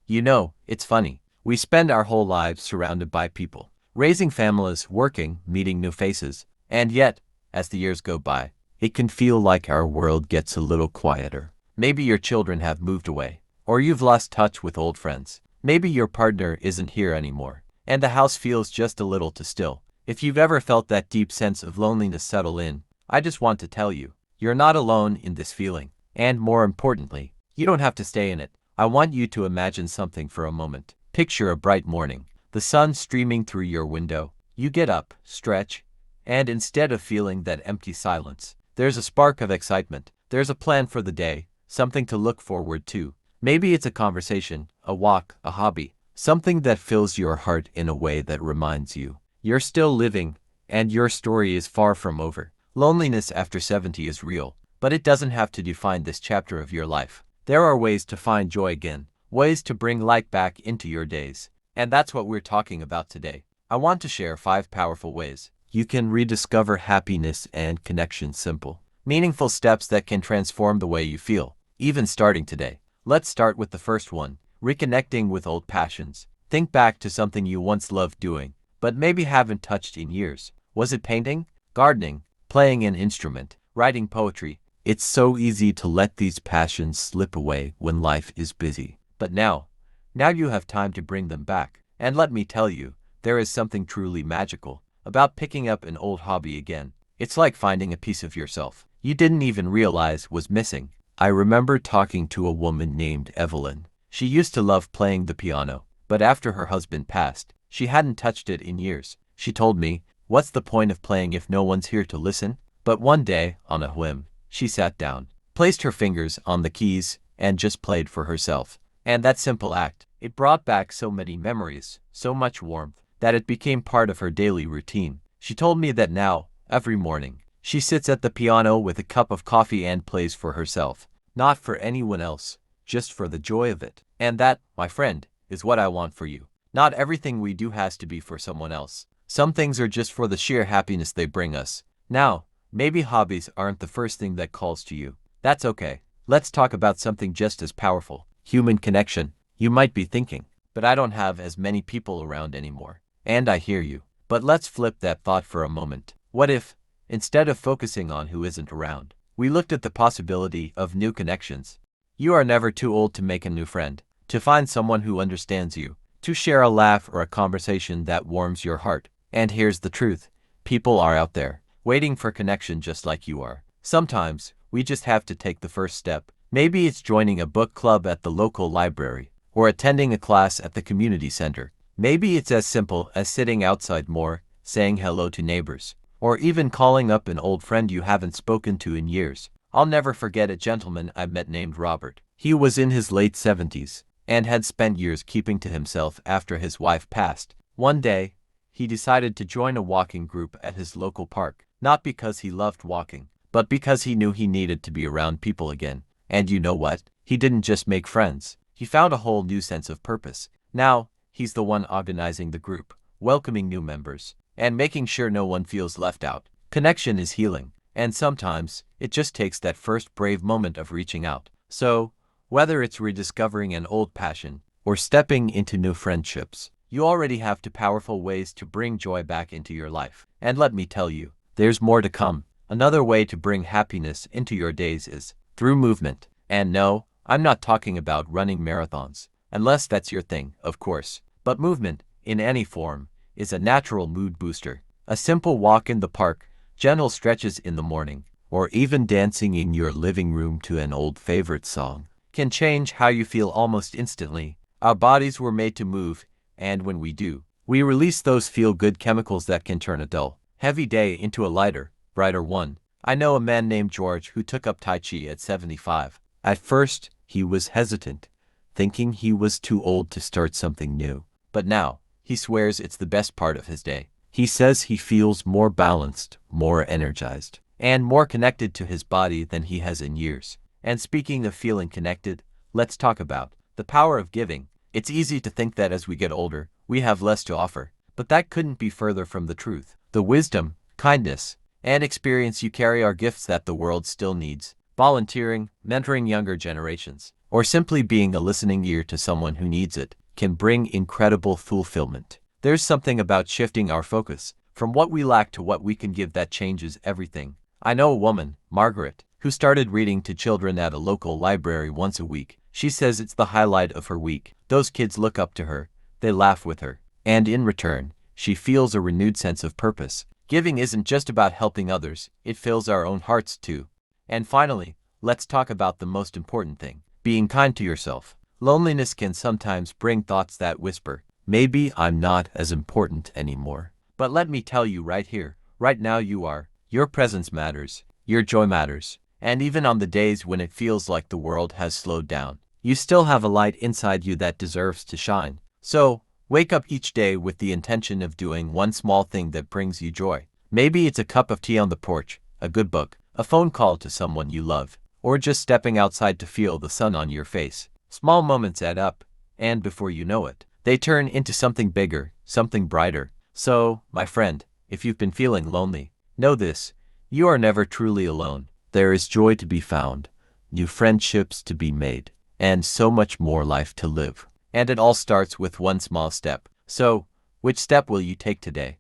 You know, it's funny. We spend our whole lives surrounded by people, raising families, working, meeting new faces, and yet, as the years go by, it can feel like our world gets a little quieter. Maybe your children have moved away, or you've lost touch with old friends. Maybe your partner isn't here anymore, and the house feels just a little too still. If you've ever felt that deep sense of loneliness settle in, I just want to tell you, you're not alone in this feeling. And more importantly, you don't have to stay in it. I want you to imagine something for a moment. Picture a bright morning, the sun streaming through your window. You get up, stretch, and instead of feeling that empty silence, there's a spark of excitement. There's a plan for the day, something to look forward to. Maybe it's a conversation, a walk, a hobby, something that fills your heart in a way that reminds you you're still living, and your story is far from over. Loneliness after 70 is real, but it doesn't have to define this chapter of your life. There are ways to find joy again, ways to bring light back into your days. And that's what we're talking about today. I want to share 5 powerful ways you can rediscover happiness and connection. Simple, meaningful steps that can transform the way you feel, even starting today. Let's start with the first one, reconnecting with old passions. Think back to something you once loved doing, but maybe haven't touched in years. Was it painting, gardening, playing an instrument, writing poetry? It's so easy to let these passions slip away when life is busy. But now you have time to bring them back. And let me tell you, there is something truly magical about picking up an old hobby again. It's like finding a piece of yourself you didn't even realize was missing. I remember talking to a woman named Evelyn. She used to love playing the piano, but after her husband passed, she hadn't touched it in years. She told me, "What's the point of playing if no one's here to listen?" But one day, on a whim, she sat down, placed her fingers on the keys, and just played for herself. And that simple act, it brought back so many memories, so much warmth, that it became part of her daily routine. She told me that now, every morning, she sits at the piano with a cup of coffee and plays for herself. Not for anyone else, just for the joy of it. And that, my friend, is what I want for you. Not everything we do has to be for someone else. Some things are just for the sheer happiness they bring us. Now, maybe hobbies aren't the first thing that calls to you. That's okay. Let's talk about something just as powerful. Human connection. You might be thinking, but I don't have as many people around anymore. And I hear you. But let's flip that thought for a moment. What if, instead of focusing on who isn't around, we looked at the possibility of new connections? You are never too old to make a new friend, to find someone who understands you, to share a laugh or a conversation that warms your heart. And here's the truth. People are out there, waiting for connection just like you are. Sometimes, we just have to take the first step. Maybe it's joining a book club at the local library, or attending a class at the community center. Maybe it's as simple as sitting outside more, saying hello to neighbors, or even calling up an old friend you haven't spoken to in years. I'll never forget a gentleman I met named Robert. He was in his late 70s, and had spent years keeping to himself after his wife passed. One day, he decided to join a walking group at his local park, not because he loved walking, but because he knew he needed to be around people again. And you know what? He didn't just make friends. He found a whole new sense of purpose. Now, he's the one organizing the group, welcoming new members, and making sure no one feels left out. Connection is healing, and sometimes it just takes that first brave moment of reaching out. So, whether it's rediscovering an old passion or stepping into new friendships, you already have 2 powerful ways to bring joy back into your life. And let me tell you, there's more to come. Another way to bring happiness into your days is through movement. And no, I'm not talking about running marathons, unless that's your thing, of course. But movement, in any form, is a natural mood booster. A simple walk in the park, gentle stretches in the morning, or even dancing in your living room to an old favorite song can change how you feel almost instantly. Our bodies were made to move, and when we do, we release those feel-good chemicals that can turn a dull, heavy day into a lighter, brighter one. I know a man named George who took up Tai Chi at 75. At first, he was hesitant, thinking he was too old to start something new. But now, he swears it's the best part of his day. He says he feels more balanced, more energized, and more connected to his body than he has in years. And speaking of feeling connected, let's talk about the power of giving. It's easy to think that as we get older, we have less to offer, but that couldn't be further from the truth. The wisdom, kindness, and experience you carry are gifts that the world still needs. Volunteering, mentoring younger generations, or simply being a listening ear to someone who needs it, can bring incredible fulfillment. There's something about shifting our focus from what we lack to what we can give that changes everything. I know a woman, Margaret, who started reading to children at a local library once a week. She says it's the highlight of her week. Those kids look up to her, they laugh with her, and in return, she feels a renewed sense of purpose. Giving isn't just about helping others, it fills our own hearts too. And finally, let's talk about the most important thing: being kind to yourself. Loneliness can sometimes bring thoughts that whisper, maybe I'm not as important anymore. But let me tell you right here, right now you are. Your presence matters, your joy matters, and even on the days when it feels like the world has slowed down, you still have a light inside you that deserves to shine. So, wake up each day with the intention of doing one small thing that brings you joy. Maybe it's a cup of tea on the porch, a good book, a phone call to someone you love, or just stepping outside to feel the sun on your face. Small moments add up, and before you know it, they turn into something bigger, something brighter. So, my friend, if you've been feeling lonely, know this: you are never truly alone. There is joy to be found, new friendships to be made, and so much more life to live. And it all starts with one small step. So, which step will you take today?